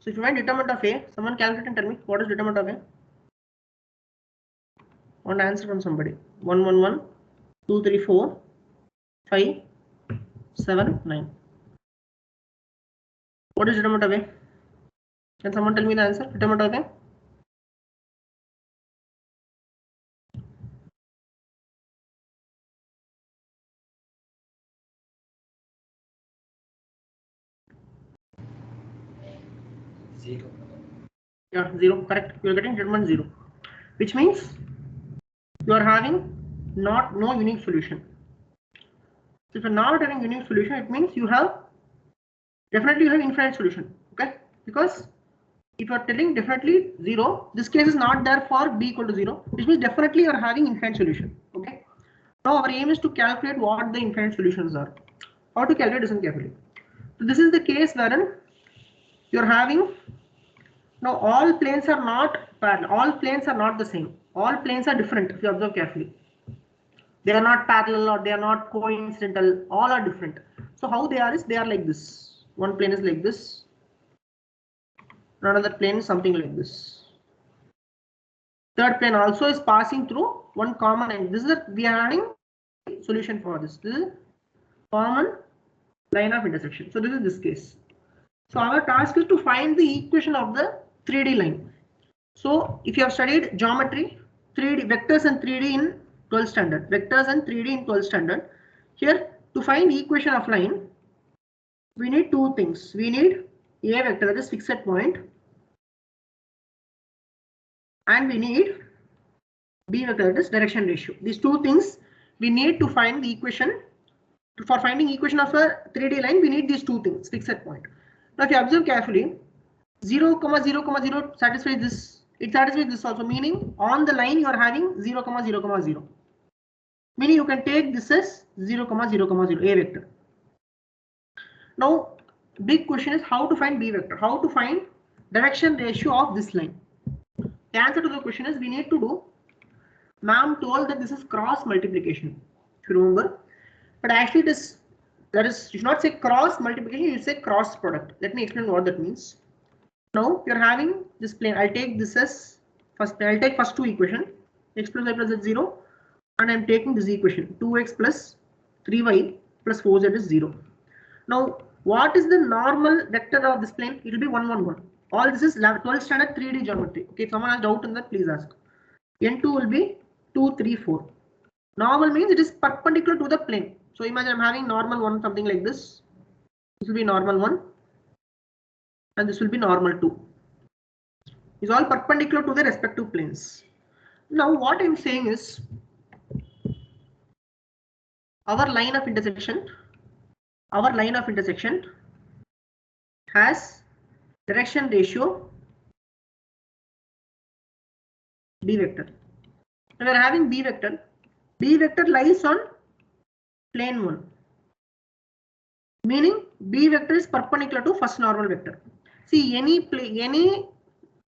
So if you find determinant of A, someone calculate and tell me what is determinant of A. Want answer from somebody. 1 1 1 2 3 4 5 7 9. What is determinant of A? Can someone tell me the answer? Determinant of A? Zero. Yeah, 0. Correct. You are getting determinant 0, which means you are having no unique solution. So if you're not having unique solution, it means you have definitely infinite solution. Okay, because if you are telling definitely 0, this case is not there for b equal to 0, which means definitely you are having infinite solution. Okay. Now our aim is to calculate what the infinite solutions are. How to calculate, listen carefully. So this is the case wherein you are having, now all planes are not parallel, all planes are not the same, all planes are different. If you observe carefully, they are not parallel or they are not coincidental, all are different. So how they are is, they are like this. One plane is like this, another plane is something like this. Third plane also is passing through one common line. This is we are having solution for this. This is common line of intersection. So this is this case. So our task is to find the equation of the 3D line. So if you have studied geometry, 3D vectors and 3D in 12th standard, vectors and 3D in 12th standard, here to find equation of line, we need two things. We need a vector, that is fixed point, and we need b vector, that is direction ratio. These two things we need to find the equation. For finding equation of a 3D line, we need these two things, fixed point. Now if you observe carefully, 0, 0, 0 satisfies this, it satisfies this also, meaning on the line you are having 0, 0, 0. Meaning you can take this as 0, 0, 0, a vector. Now big question is how to find b vector, how to find direction ratio of this line. The answer to the question is we need to do, ma'am told that this is cross multiplication, if you remember, but actually it is, that is, you should not say cross multiplication, you say cross product. Let me explain what that means. Now you're having this plane, I'll take this as first, I'll take first two equation, x plus y plus z 0, and I'm taking this equation 2x plus 3y plus 4z is 0. Now what is the normal vector of this plane? It will be 1 1 1. All this is 12th standard 3D geometry. Okay, if someone has doubt in that, please ask. N2 will be 2 3 4. Normal means it is perpendicular to the plane. So imagine I'm having normal 1, something like this. This will be normal 1 and this will be normal 2. Is all perpendicular to the respective planes. Now what I'm saying is, our line of intersection has direction ratio b vector. Now we are having b vector. B vector lies on plane 1, meaning b vector is perpendicular to first normal vector. See, any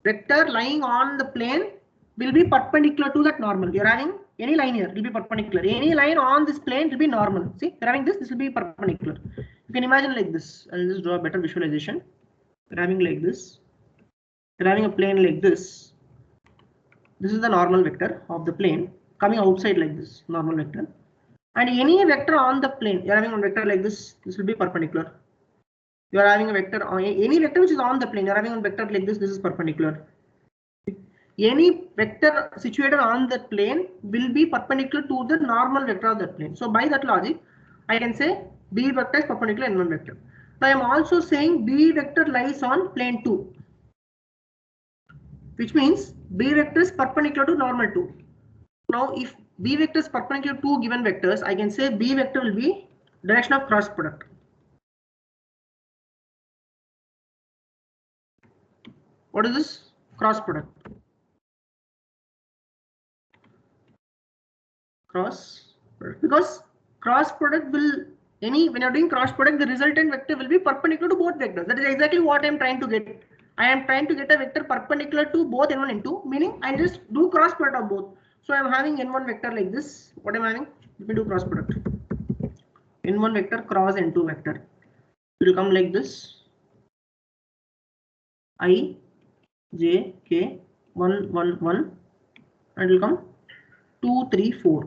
vector lying on the plane will be perpendicular to that normal. You're having any line here will be perpendicular. Any line on this plane will be normal. See, you're having this will be perpendicular. You can imagine like this. I'll just draw a better visualization. You're having like this. You're having a plane like this. This is the normal vector of the plane coming outside like this, normal vector. And any vector on the plane, you're having one vector like this will be perpendicular. You are having a vector on any vector which is on the plane, you're having a vector like this is perpendicular. Any vector situated on the plane will be perpendicular to the normal vector of that plane. So by that logic, I can say b vector is perpendicular to n1 vector. Now I am also saying b vector lies on plane 2, which means b vector is perpendicular to normal 2. Now if b vector is perpendicular to two given vectors, I can say b vector will be direction of cross product. What is this? Cross product. Cross product. Because cross product will, when you're doing cross product, the resultant vector will be perpendicular to both vectors. That is exactly what I am trying to get. I am trying to get a vector perpendicular to both n1 and n2, meaning I just do cross product of both. So I am having n1 vector like this. What am I having? Let me do cross product. n1 vector cross n2 vector. It will come like this. I, J, K, 1, 1, 1, and it will come 2, 3, 4.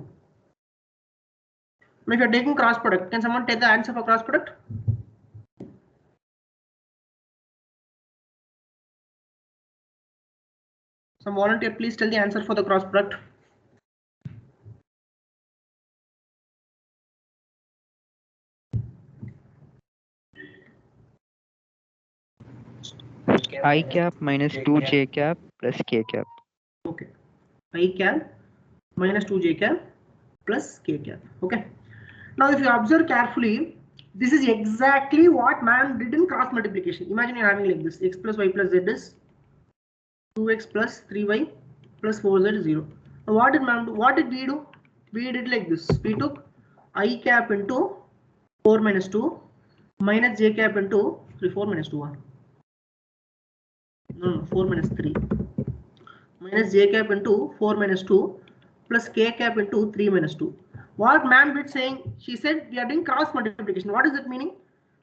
Now if you are taking cross product, can someone take the answer for cross product? Some volunteer, please tell the answer for the cross product. I cap minus 2j cap plus k cap. Okay, I cap minus 2j cap plus k cap. Okay. Now if you observe carefully, this is exactly what man did in cross multiplication. Imagine you're having like this: x plus y plus z is 2x plus 3y plus 4z is 0. Now what did man do? What did we do? We did like this. We took I cap into 4 minus 2 minus j cap into 4 minus 2 1. No, 4 minus 3 minus j cap into 4 minus 2 plus k cap into 3 minus 2. What ma'am did saying? She said we are doing cross multiplication. What is it meaning?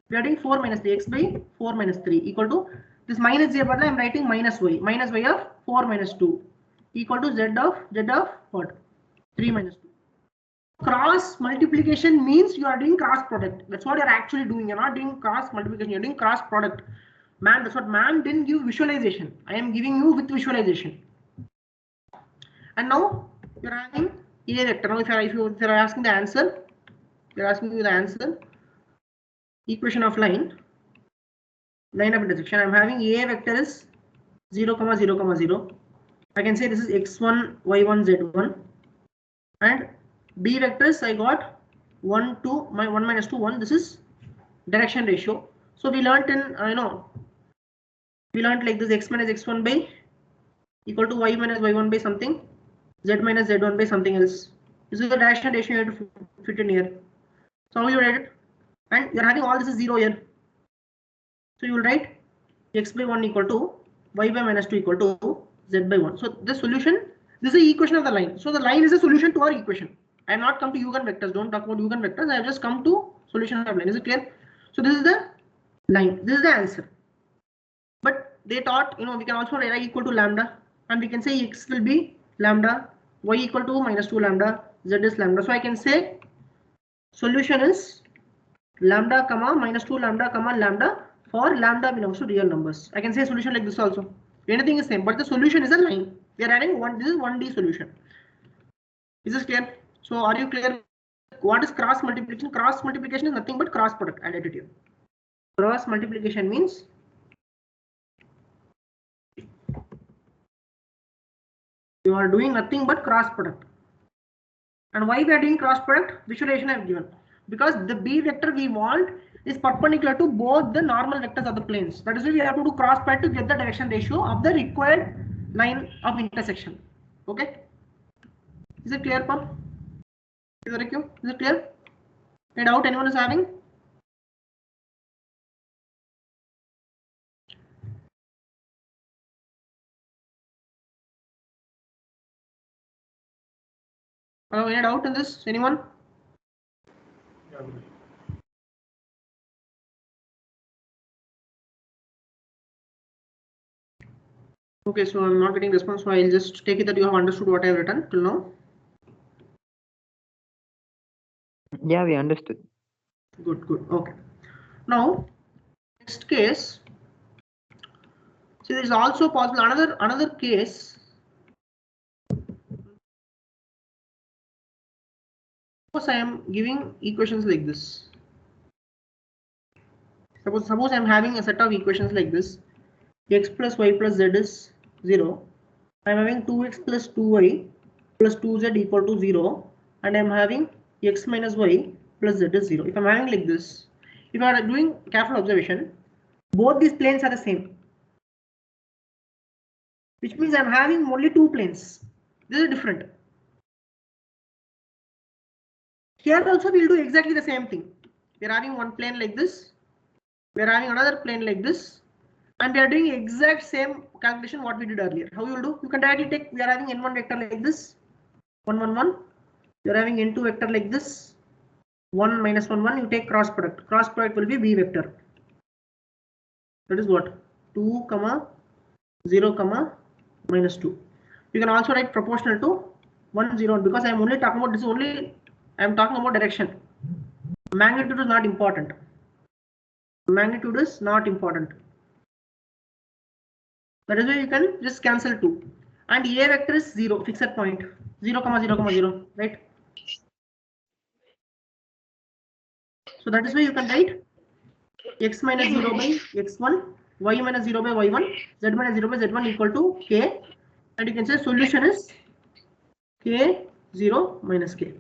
We are doing 4 minus 3 x by 4 minus 3 equal to this minus j, but I am writing minus y of 4 minus 2 equal to z of what? 3 minus 2. Cross multiplication means you are doing cross product. That's what you are actually doing. You're not doing cross multiplication, you're doing cross product. Man, that's what man didn't give visualization. I am giving you with visualization. And now you're having a vector. Now if you're asking the answer, you're asking me the answer. Equation of line of intersection. I'm having a vector is 0, 0, 0. I can say this is x1, y1, z1, and b vectors I got 1, 2, my 1 minus 2, 1. This is direction ratio. So we learnt in we learnt like this: x minus x1 by equal to y minus y1 by something, z minus z1 by something else. This is the direction ratio you have to fit in here. So how you write it? And you're having all this is 0 here. So you will write x by 1 equal to y by minus 2 equal to z by 1. So the solution, this is the equation of the line. So the line is the solution to our equation. I have not come to Eugen vectors. Don't talk about Eugen vectors. I have just come to solution of line. Is it clear? So this is the line. This is the answer. But they thought, we can also write equal to lambda, and we can say x will be lambda, y equal to minus 2 lambda, z is lambda. So I can say solution is lambda comma minus 2 lambda comma lambda for lambda belongs to real numbers. I can say solution like this also. Anything is same, but the solution is a line. We are adding one. This is 1D solution. Is this clear? So are you clear? What is cross multiplication? Cross multiplication is nothing but cross product additive. Cross multiplication means you are doing nothing but cross product. And why we are doing cross product? Visualization I have given. Because the b vector we want is perpendicular to both the normal vectors of the planes. That is why we have to do cross product to get the direction ratio of the required line of intersection. Okay? Is it clear, Paul? Is it clear? Any doubt anyone is having? Any doubt in this? Anyone? Okay, so I'm not getting response, so I'll just take it that you have understood what I have written till now. Yeah, we understood. Good. Okay. Now, next case. See, there is also possible another case. Suppose I am giving equations like this. Suppose I am having a set of equations like this. X plus y plus z is 0. I am having 2x plus 2y plus 2z equal to 0, and I am having x minus y plus z is 0. If I am having like this, if I am doing careful observation, both these planes are the same, which means I am having only two planes. This is different. Here also we will do exactly the same thing. We are having one plane like this, we are having another plane like this, and we are doing exact same calculation what we did earlier. How you will do? You can directly take, we are having n1 vector like this, 1 1 1. You are having n2 vector like this, 1 minus 1 1. You take cross product. Cross product will be b vector. That is what? 2 comma 0, comma, minus 2. You can also write proportional to 1, 0, because I am only talking about this only. I am talking about direction. Magnitude is not important. Magnitude is not important. That is why you can just cancel 2. And A vector is 0, fixed point. 0, comma, 0, comma, 0, right? So that is why you can write x minus 0 by x1, y minus 0 by y1, z minus 0 by z1 equal to k. And you can say solution is k0 minus k.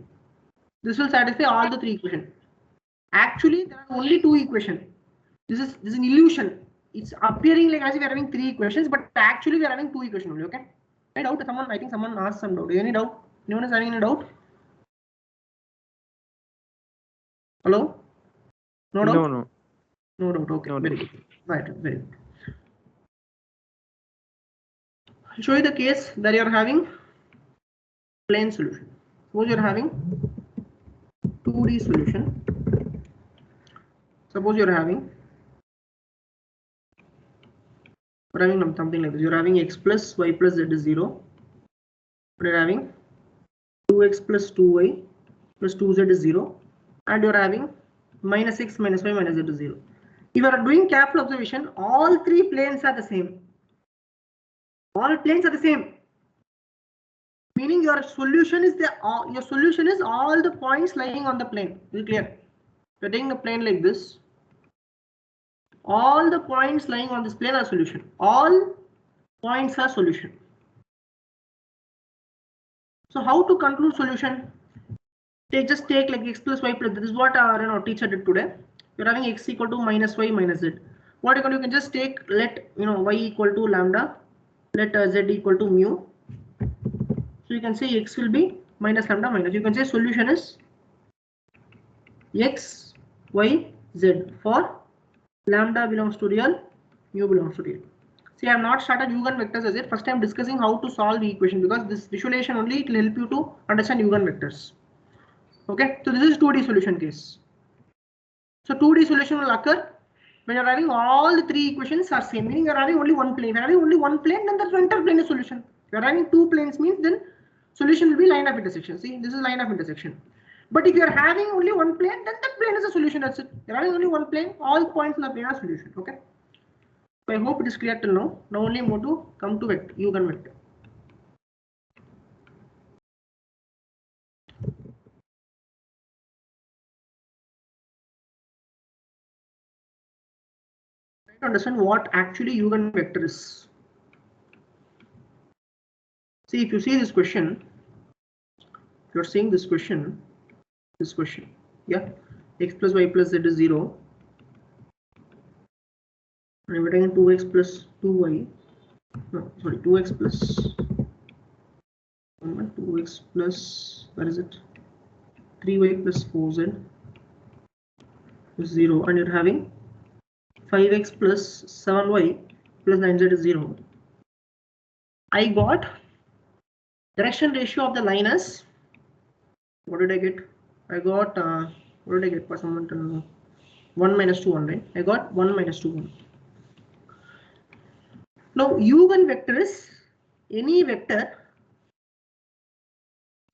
This will satisfy all the 3 equations. Actually, there are only 2 equations. This is an illusion. It's appearing like as if we are having 3 equations, but actually we are having 2 equations only. Okay? Any doubt? I think someone asked some doubt. Any doubt? Anyone is having any doubt? Hello? No doubt? No doubt. Okay. No very doubt. good. Right. Very good. I'll show you the case that you are having plane solution. Suppose you are having 2D solution. Suppose you are having something like this. You are having x plus y plus z is 0. You are having 2x plus 2y plus 2z is 0. And you are having minus x minus y minus z is 0. If you are doing careful observation, all 3 planes are the same. All planes are the same. Meaning your solution is all the points lying on the plane. Is it clear? You're taking a plane like this. All the points lying on this plane are solution. All points are solution. So how to conclude solution? Just take like x plus y plus. This is what our teacher did today. You're having x equal to minus y minus z. What you can just take, let y equal to lambda, let z equal to mu. So you can say x will be minus lambda minus. You can say solution is x, y, z for lambda belongs to real, mu belongs to real. See, I have not started Eugen vectors as yet. First I am discussing how to solve the equation, because this visualization only it will help you to understand Eugen vectors. Okay, so this is 2D solution case. So 2D solution will occur when you are having all the 3 equations are same, meaning you are having only one plane. If you are having only one plane, then the entire plane is solution. If you are having 2 planes, means then solution will be line of intersection. See, this is line of intersection. But if you are having only one plane, then that plane is a solution. That's it. You are having only one plane, all points in the plane are solution. Okay. So I hope it is clear till now. Now only more to come to vector, Eugen vector. Try to understand what actually Eugen vector is. See, if you see this question, you're seeing this question, yeah, x plus y plus z is 0. And we're taking 2x plus 2y. No, sorry, 2x plus 2x plus, where is it? 3y plus 4z is 0, and you're having 5x plus 7y plus 9z is 0. I got direction ratio of the line as, what did I get? I got what did I get for someone to know? 1 minus 2 1, right? I got 1 minus 2 1. Now Eugen vector is any vector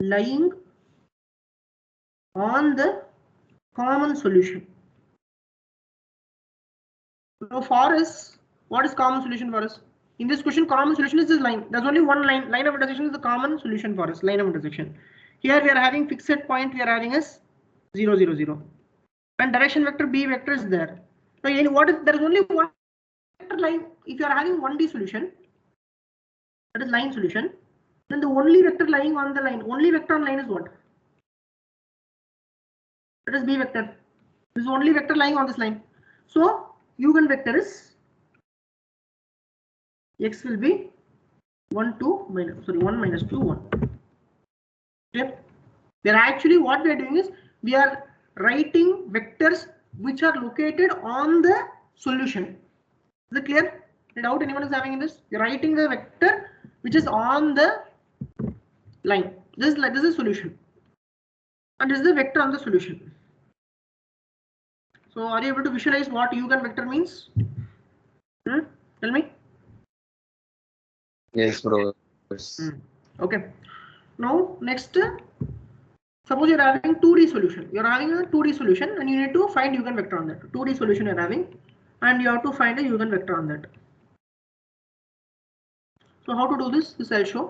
lying on the common solution. Now for us, what is common solution for us? In this question, common solution is this line. There's only one line. Line of intersection is the common solution for us. Line of intersection. Here we are having fixed point. We are having as 0 0 0. And direction vector B vector is there. Now there is only one vector line. If you are having 1D solution, that is line solution, then the only vector lying on the line, only vector on line is what? That is B vector. This is only vector lying on this line. So Eugen vector is x will be 1 minus 2 1. Okay. We are actually, what we are doing is we are writing vectors which are located on the solution. Is it clear? Any doubt anyone is having in this? You are writing the vector which is on the line. This is solution, and this is the vector on the solution. So are you able to visualize what Eugen vector means? Tell me. Yes, bro. Okay. Now next, suppose you're having 2D solution. You're having a 2D solution and you need to find eigenvector on that. 2D solution you're having and you have to find a eigenvector on that. So how to do this? This I'll show.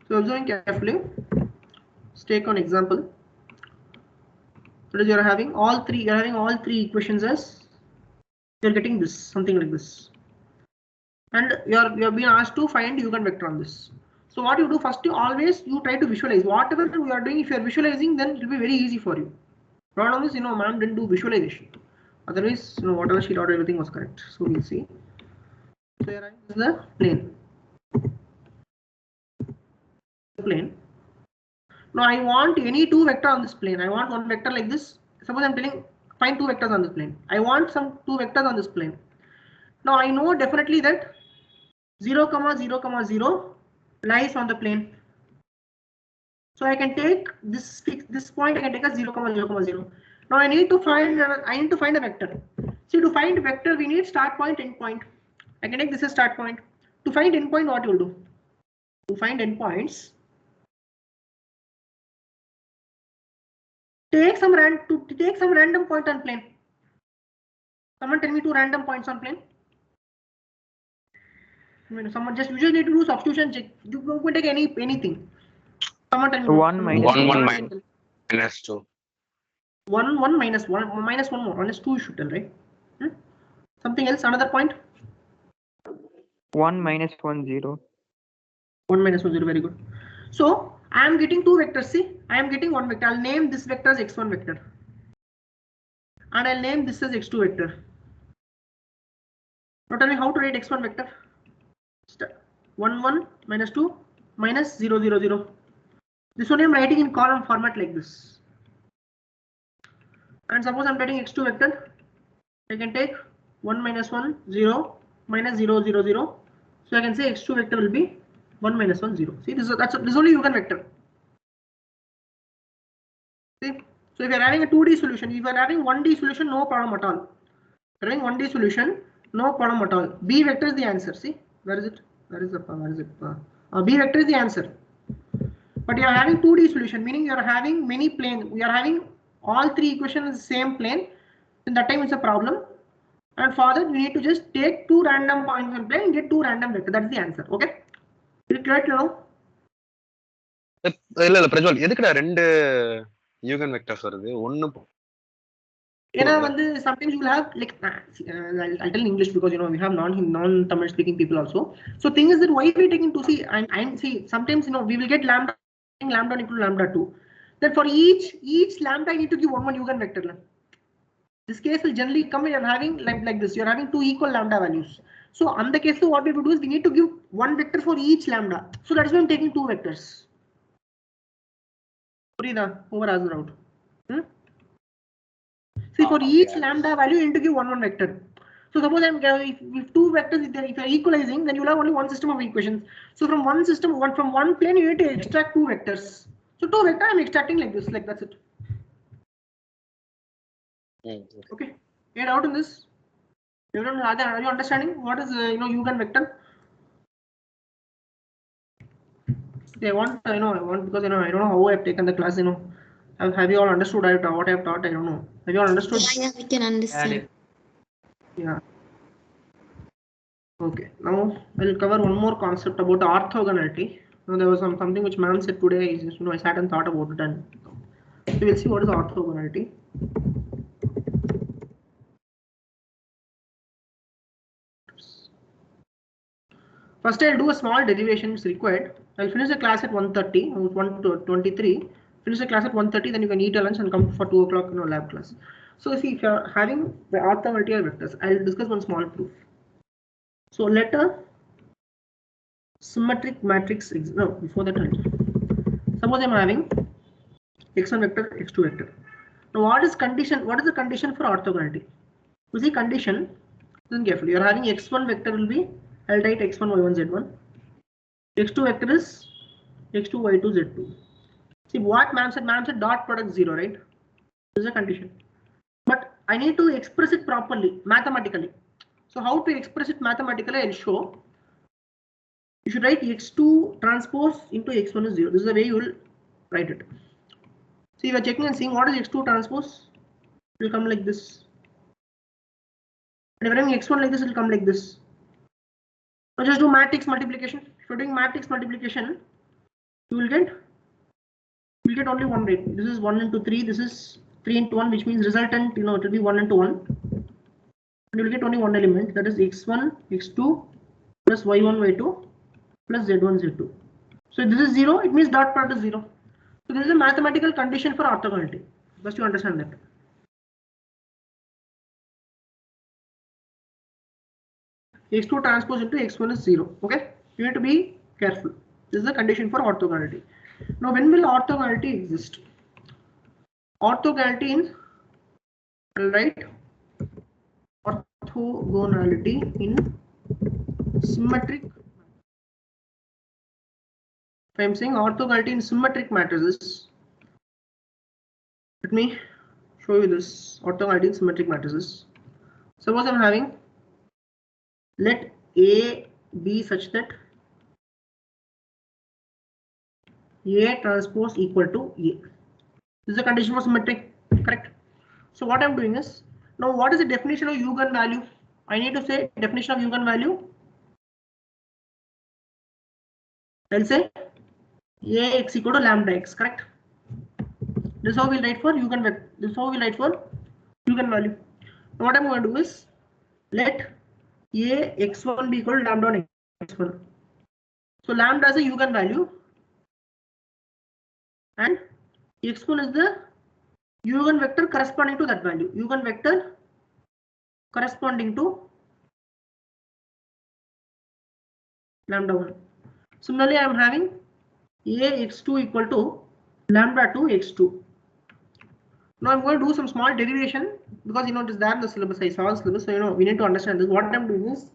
So observing carefully. Let's take an example. So you're having all three equations as you're getting this, something like this. And you're being asked to find eigenvector on this. So what you do first, you try to visualize whatever we are doing. If you are visualizing, then it will be very easy for you. Problem is, ma'am didn't do visualization. Otherwise, whatever she taught, everything was correct. So we'll see. So here is the plane. Now I want any two vector on this plane. I want one vector like this. Suppose I'm telling find two vectors on this plane. I want some two vectors on this plane. Now I know definitely that 0, 0, 0 lies on the plane. So I can take this point. I can take a 0, 0, 0. Now I need to find a vector. See, to find vector, we need start point, end point. I can take this as start point. To find end point, what you will do? To find endpoints, take some random point on plane. Someone tell me two random points on plane. You just need to do substitution check. You can take anything. Someone tell me. 1 minus 2. 1 minus 1 minus 1 more. Minus 2 you should tell, right? Something else, another point. 1 minus 1 0. 1 minus 1 0, very good. So I am getting two vectors. See, I am getting one vector. I'll name this vector as x1 vector. And I'll name this as x2 vector. Now tell me how to write x1 vector. 1 1 minus 2 minus 0 0 0. This one I'm writing in column format like this. And suppose I'm writing x2 vector, I can take 1 minus 1 0 minus 0 0 0. So I can say x2 vector will be 1 minus 1 0. See, this is only eigenvector. See, so if you are having a 2D solution, if you are having 1D solution, no problem at all. If you are having 1D solution, no problem at all. B vector is the answer. See, where is it? B vector is the answer. But you are having 2D solution, meaning you are having many planes. We are having all three equations in the same plane. In that time, it's a problem. And for that, you need to just take two random points on plane and get two random vectors. That's the answer. Okay? Is it clear now? இல்ல பிரஜ்வல் எதுக்குடா ரெண்டு eigen vectors வருது ஒன்னு sometimes you will have like I'll tell in English because we have non-Tamil speaking people also. So thing is that why we taking 2c and see sometimes we will get lambda equal to lambda 2. Then for each lambda I need to give one eigenvector. This case will generally come when you're having like this. You're having two equal lambda values. So on the case, so what we will do is we need to give one vector for each lambda. So that's why I'm taking two vectors. Over as route. See, for each lambda value, you need to give one vector. So suppose if two vectors, if you're equalizing, then you'll have only one system of equations. So from one system, from one plane, you need to extract two vectors. So two vectors, I'm extracting like this, like that's it. Okay. Any doubt in this? Are you understanding what is eigenvector? I want because I don't know how I've taken the class. Have you all understood what I've taught? I don't know. Have you all understood? Yeah, we can understand. Yeah. Okay. Now I'll cover one more concept about orthogonality. There was something which ma'am said today. I sat and thought about it, and so we'll see what is orthogonality. First, I'll do a small derivation is required. I'll finish the class at 1:30, 1:23. Finish the class at 1:30, then you can eat a lunch and come for 2 o'clock lab class. So see, if you're having the orthogonality of vectors, I'll discuss one small proof. So let a symmetric matrix before that, suppose I'm having x1 vector, x2 vector. Now what is condition? What is the condition for orthogonality? You see condition, listen carefully. You're having x1 vector will be, I'll write x1 y1 z1. x2 vector is x2 y2 z2. See what ma'am said? Ma'am said dot product 0, right? This is a condition. But I need to express it properly, mathematically. So how to express it mathematically, I'll show. You should write x2 transpose into x1 is 0. This is the way you will write it. So you are checking and seeing what is x2 transpose. It will come like this. And if running x1 like this, it will come like this. Now just do matrix multiplication. If you're doing matrix multiplication, you will get only one rate. This is 1 into 3. This is 3 into 1, which means resultant, it will be 1 into 1. And you will get only one element, that is x1, x2 plus y1, y2 plus z1, z2. So this is 0, it means dot product is 0. So this is a mathematical condition for orthogonality. Just you understand that. x2 transpose into x1 is 0. Okay, you need to be careful. This is the condition for orthogonality. Now when will orthogonality exist? Orthogonality in, right, orthogonality in symmetric. If I am saying orthogonality in symmetric matrices, let me show you this orthogonality in symmetric matrices. Suppose I am having, let A be such that A transpose equal to A. This is a condition for symmetric, correct? So what I am doing is, now what is the definition of eigenvalue? I need to say definition of eigenvalue. I'll say Ax equal to lambda x, correct? This is how we'll write for eigenvector. This is how we'll write for eigenvalue. Now what I'm going to do is, let Ax1 be equal to lambda on x1. So lambda is a eigenvalue and x1 is the eigenvector corresponding to that value. Eigenvector corresponding to lambda 1. Similarly, I am having Ax2 equal to lambda 2 x2. Now I'm going to do some small derivation because it is there in the syllabus. I saw the syllabus, so we need to understand this. What I'm doing is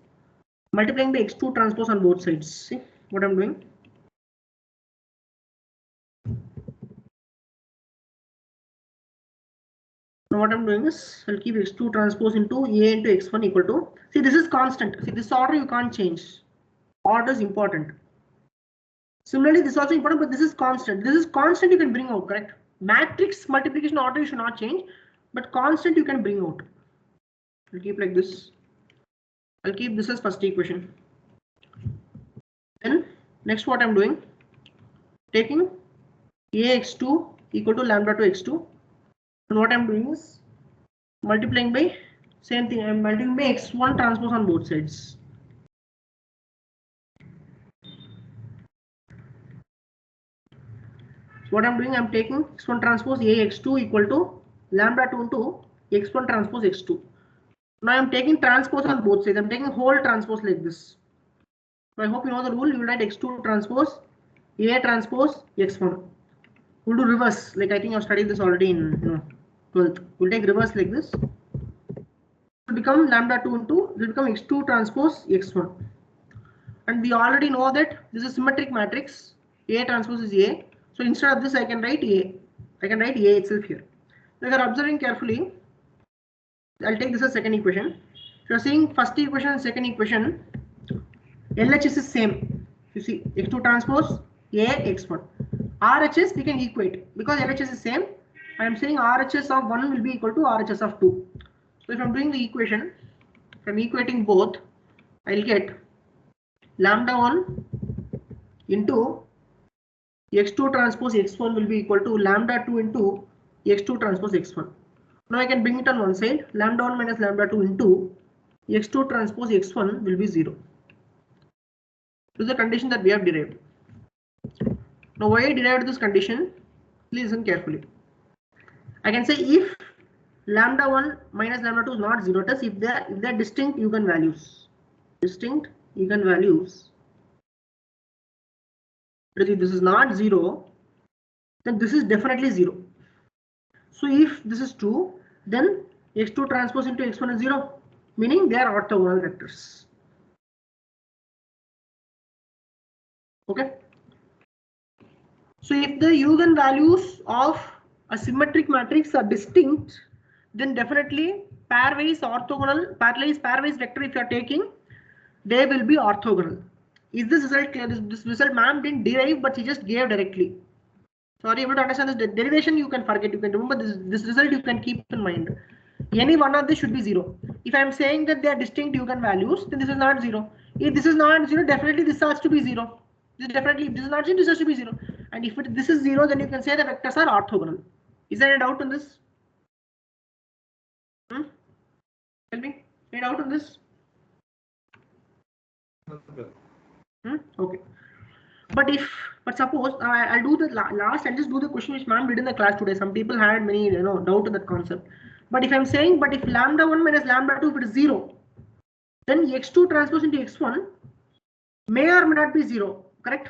multiplying by x2 transpose on both sides. See what I'm doing. Now what I'm doing is I'll keep x2 transpose into A into x1 equal to, see this is constant. See this order you can't change. Order is important. Similarly, this is also important, but this is constant. This is constant you can bring out, correct? Matrix multiplication order you should not change, but constant you can bring out. I'll keep like this. I'll keep this as first equation. Then next what I'm doing, taking Ax2 equal to lambda 2 x2. And what I'm doing is multiplying by same thing. I'm multiplying by x1 transpose on both sides. So what I'm doing, I'm taking x1 transpose Ax2 equal to lambda 2 into x1 transpose x2. Now I'm taking transpose on both sides. I'm taking whole transpose like this. So I hope you know the rule. You will write x2 transpose A transpose x1. We'll do reverse. Like I think I've studied this already in 12th. We'll take reverse like this. It will become lambda 2 into, it will become x2 transpose x1. And we already know that this is symmetric matrix. A transpose is A. So instead of this, I can write A. I can write A itself here. If you are observing carefully, I'll take this as second equation. If you are seeing first equation and second equation, LHS is same. You see x2 transpose A x1. RHS we can equate because LHS is same. I am saying RHS of 1 will be equal to RHS of 2. So if I'm doing the equation, if I'm equating both, I'll get lambda 1 into x2 transpose x1 will be equal to lambda 2 into x2 transpose x1. Now I can bring it on one side. Lambda 1 minus lambda 2 into x2 transpose x1 will be 0. This is the condition that we have derived. Now why I derived this condition? Please listen carefully. I can say if lambda 1 minus lambda 2 is not 0, that is if they are distinct eigenvalues. Distinct eigenvalues. But if this is not 0, then this is definitely 0. So if this is true, then x2 transpose into x1 is 0, meaning they are orthogonal vectors. Okay. So if the eigenvalues of a symmetric matrix are distinct, then definitely pairwise orthogonal, pairwise vector if you are taking, they will be orthogonal. Is this result clear? This result ma'am didn't derive, but she just gave directly. So are you able to understand this derivation? You can forget. You can remember this result. You can keep in mind. Any one of this should be 0. If I am saying that they are distinct eigenvalues, then this is not 0. If this is not 0, definitely this has to be 0. This definitely, if this is not 0, this has to be 0. And if this is 0, then you can say the vectors are orthogonal. Is there any doubt on this? Tell me. Any doubt on this? Okay. But suppose I'll do the last. I'll just do the question which ma'am did in the class today. Some people had many doubt in that concept. But if I'm saying, but if lambda 1 minus lambda 2 if it is 0, then x2 transpose into x1 may or may not be 0. Correct?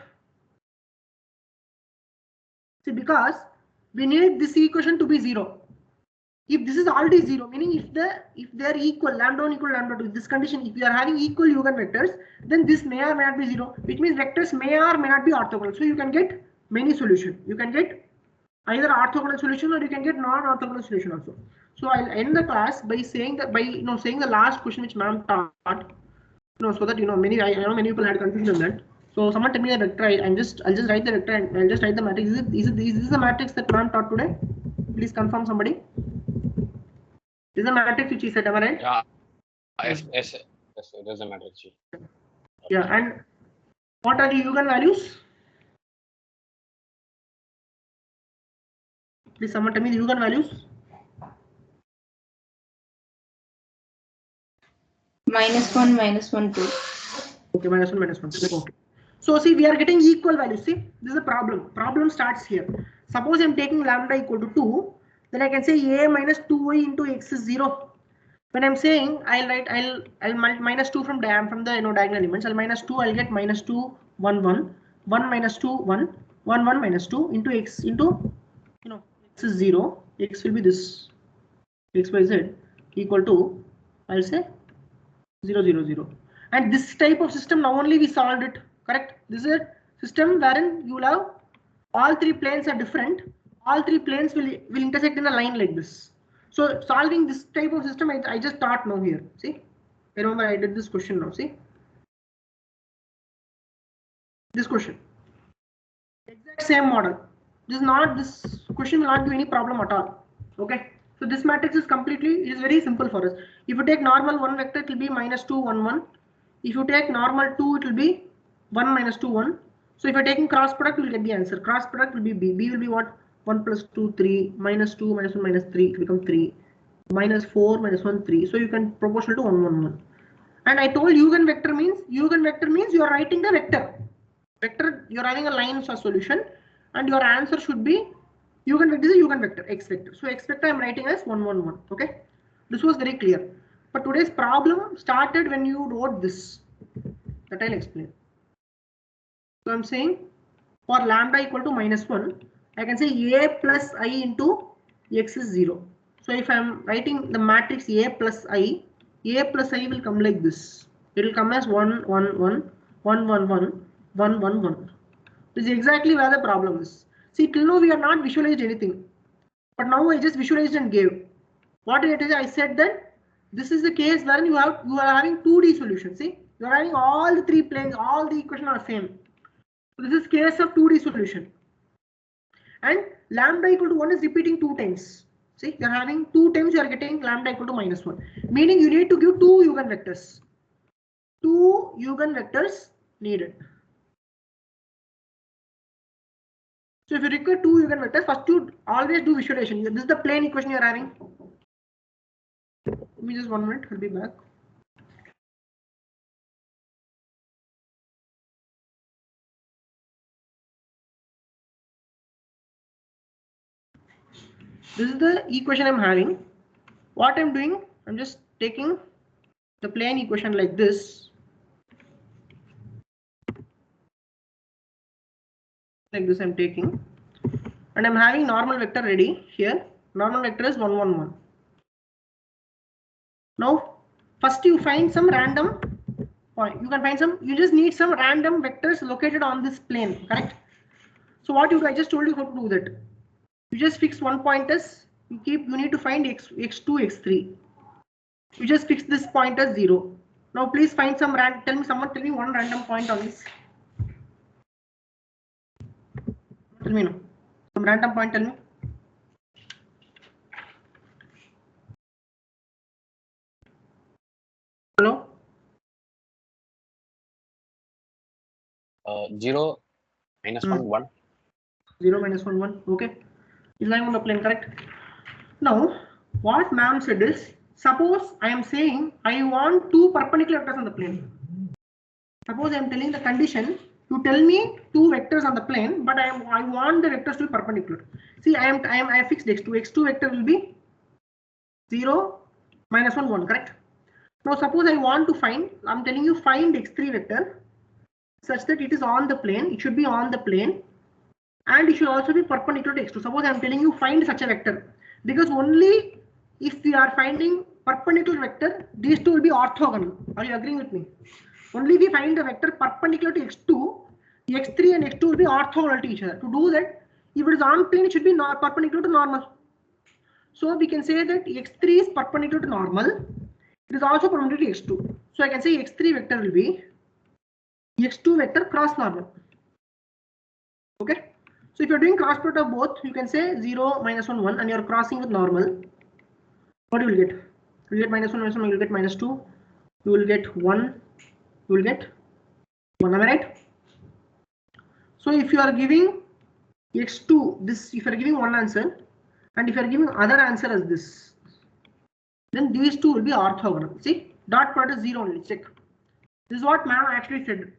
See, because we need this equation to be 0. If this is already 0, meaning if they are equal, lambda 1 equal lambda 2, this condition, if we are having equal eigenvectors, then this may or may not be 0, which means vectors may or may not be orthogonal. So you can get many solutions. You can get either orthogonal solution or you can get non-orthogonal solution also. So I'll end the class by saying that saying the last question which ma'am taught. So that many many people had confusion on that. So someone tell me the vector. I'll just write the vector and I'll just write the matrix. Is this the matrix that ma'am taught today? Please confirm somebody. This is the matrix which he said, am I right? Yeah. Yes, it is a matrix. Yeah, and what are the eigenvalues? Please someone tell me the eigenvalues. -1, -1, 2. Okay, -1. Okay. So see, we are getting equal values. See, this is a problem. Problem starts here. Suppose I'm taking lambda equal to 2, then I can say a minus 2y into x is 0. When I'm saying I'll minus 2 from the diagonal elements. I'll minus 2. I'll get -2 1 1 1 minus 2 1 1 1 minus 2 into x into x is 0. X will be this x y z equal to, I'll say 0 0 0. And this type of system now only we solved it. Correct? This is a system wherein you will have all three planes are different. All three planes will intersect in a line like this. So solving this type of system, I just taught now here. See, I remember I did this question now. See, this question, exact same model. This question will not give any problem at all. Okay. So this matrix is it is very simple for us. If you take normal 1 vector, it will be -2 1 1. If you take normal 2, it will be 1 minus 2 1. So if you're taking cross product, you will get the answer. Cross product will be b. B will be what? 1 plus 2 3 minus 2 minus 1 minus 3 it become 3 minus 4 minus 1 3. So you can proportional to 1 1 1. And I told eigenvector means you are writing the vector. Vector, you are having a line for solution, and your answer should be eigenvector is a eigenvector x vector. So x vector I'm writing as 1 1 1. Okay, this was very clear. But today's problem started when you wrote this. That I'll explain. So I'm saying for lambda equal to -1, I can say a plus I into x is 0. So if I'm writing the matrix a plus I will come like this. It will come as 1 1 1 1 1 1 1 1 1. This is exactly where the problem is. See, till now we are not visualized anything, but now I just visualized and gave. What it is, I said that this is the case where you are having 2D solution. See, you are having all the three planes, all the equations are same. So this is case of 2D solution. And lambda equal to 1 is repeating 2 times. See, you are having 2 times you are getting lambda equal to -1. Meaning you need to give 2 eigenvectors. 2 eigenvectors needed. So if you require 2 eigenvectors, first you always do visualization. This is the plane equation you are having. Give me just 1 minute, I'll be back. This is the equation I'm having. What I'm doing, I'm just taking the plane equation like this. Like this I'm taking. And I'm having normal vector ready here. Normal vector is 1 1 1. Now, first you find some random point. You can find you just need some random vectors located on this plane, correct? So what you do, I just told you how to do that. You just fix one point as you need to find x2, x3. You just fix this point as 0. Now please find some someone tell me one random point on this. Tell me now. Some random point, tell me. Hello? 0 minus 1 1. 0 minus 1 1. Okay. Is lying on the plane, correct? Now, what ma'am said is, suppose I am saying I want two perpendicular vectors on the plane. Suppose I am telling the condition, you tell me two vectors on the plane, but I want the vectors to be perpendicular. See, I fixed x2. x2 vector will be 0 minus 1 1, correct? Now suppose I want to find, I'm telling you find x3 vector such that it is on the plane, it should be on the plane, and it should also be perpendicular to x2. Suppose I'm telling you find such a vector, because only if we are finding perpendicular vector, these two will be orthogonal. Are you agreeing with me? Only if we find a vector perpendicular to x2, x3 and x2 will be orthogonal to each other. To do that, if it is on plane, it should be perpendicular to normal. So we can say that x3 is perpendicular to normal. It is also perpendicular to x2. So I can say x3 vector will be x2 vector cross normal. Okay. So if you're doing cross product of both, you can say 0 minus 1 1 and you're crossing with normal. What you will get? You will get minus 1 minus 1, you will get minus 2. You will get 1. You will get 1. Am I right? So if you are giving x2 this, if you are giving one answer, and if you are giving other answer as this, then these two will be orthogonal. See, dot product is 0 only. Check. This is what ma'am actually said.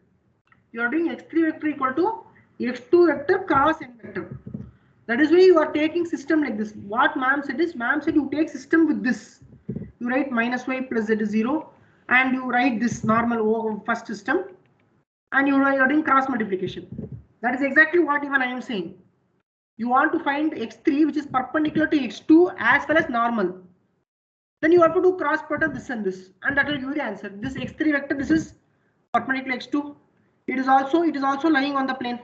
You are doing x3 vector equal to x2 vector cross n vector. That is why you are taking system like this. What ma'am said is, ma'am said you take system with this. You write minus y plus z is 0, and you write this normal first system, and you are doing cross multiplication. That is exactly what even I am saying. You want to find x3 which is perpendicular to x2 as well as normal. Then you have to do cross product this and this, and that will give you the answer. This x3 vector, this is perpendicular to x2. It is also lying on the plane.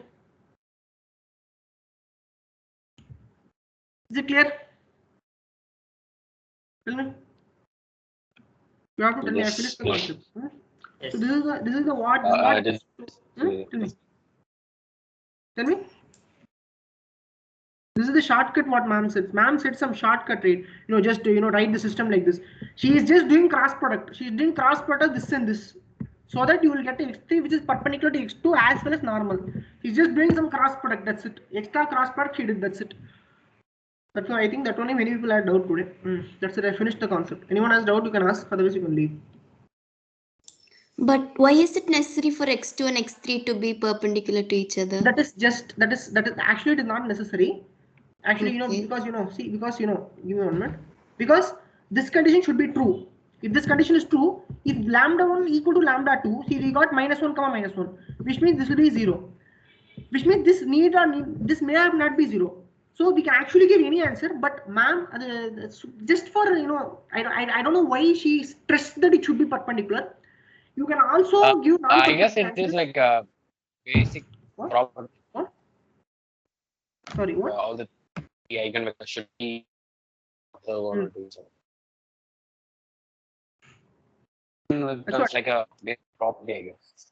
Is it clear? Tell me. You have to tell me. I finished the concept. Yes. So this is the what? Tell me. Tell me. This is the shortcut what ma'am said. Ma'am said some shortcut, right? Just write the system like this. She is just doing cross product. She is doing cross product this and this, so that you will get x3 which is perpendicular to x2 as well as normal. She's just doing some cross product. That's it. Extra cross product she did. That's it. That's why I think that only many people had doubt today. That's it. I finished the concept. Anyone has doubt, you can ask. Otherwise, you can leave. But why is it necessary for x2 and x3 to be perpendicular to each other? That is actually it is not necessary. Actually, Okay. because give me 1 minute. Because this condition should be true. If this condition is true, if lambda 1 equal to lambda 2, see we got minus 1 comma minus 1, which means this will be 0. Which means this this may have not be 0. So we can actually give any answer, but ma'am, just for I don't know why she stressed that it should be perpendicular. You can also give. I guess it is like a basic What? property. What? Sorry, what? All the eigenvectors should be orthogonal to each other. It becomes like a basic property, I guess.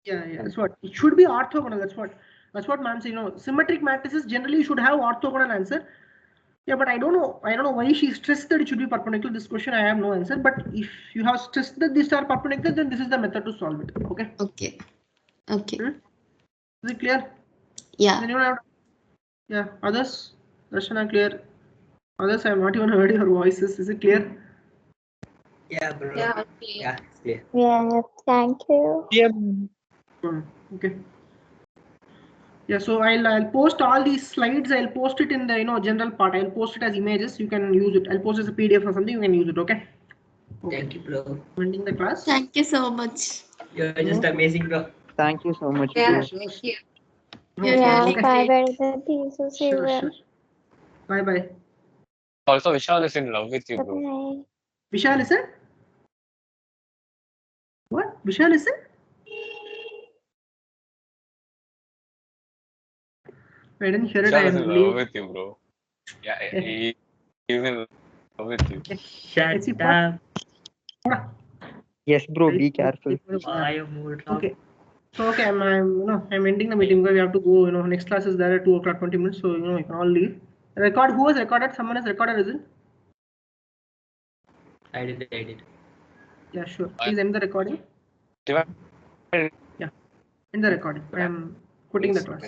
Yeah, that's what it should be orthogonal. That's what ma'am said. Symmetric matrices generally should have orthogonal answer. Yeah, but I don't know why she stressed that it should be perpendicular. This question I have no answer. But if you have stressed that these are perpendicular, then this is the method to solve it. Okay. Okay. Okay. Is it clear? Yeah. Anyone have? Yeah. Others? Darshana, clear. Others, I have not even heard your voices. Is it clear? Yeah, bro. Yeah, okay. Yeah, it's clear. Yeah, thank you. Okay. Yeah, so I'll post all these slides. I'll post it in the general part. I'll post it as images. You can use it. I'll post it as a PDF or something. You can use it. Okay. Thank you, bro. Ending the class. Thank you so much. You're just amazing, bro. Thank you so much. Yeah, bro. thank you. Yeah, Okay. bye bye. Sure. Bye bye. Also, Vishal is in love with you, Good bro. night. Vishal, listen. What? Vishal, listen. I didn't hear it. Vishal is in love with you, bro. Yeah, he's in love with you. Shut Let's see, up. what? Yes, bro. Be careful. I am more Okay. So okay, I'm I'm ending the meeting because we have to go. Next class is there at 2 o'clock 20 minutes. So you can all leave. Record. Who has recorded? Someone has recorded, is it? I did. Yeah, sure. Please end the recording. Divide Yeah, end the recording. I am quitting the class.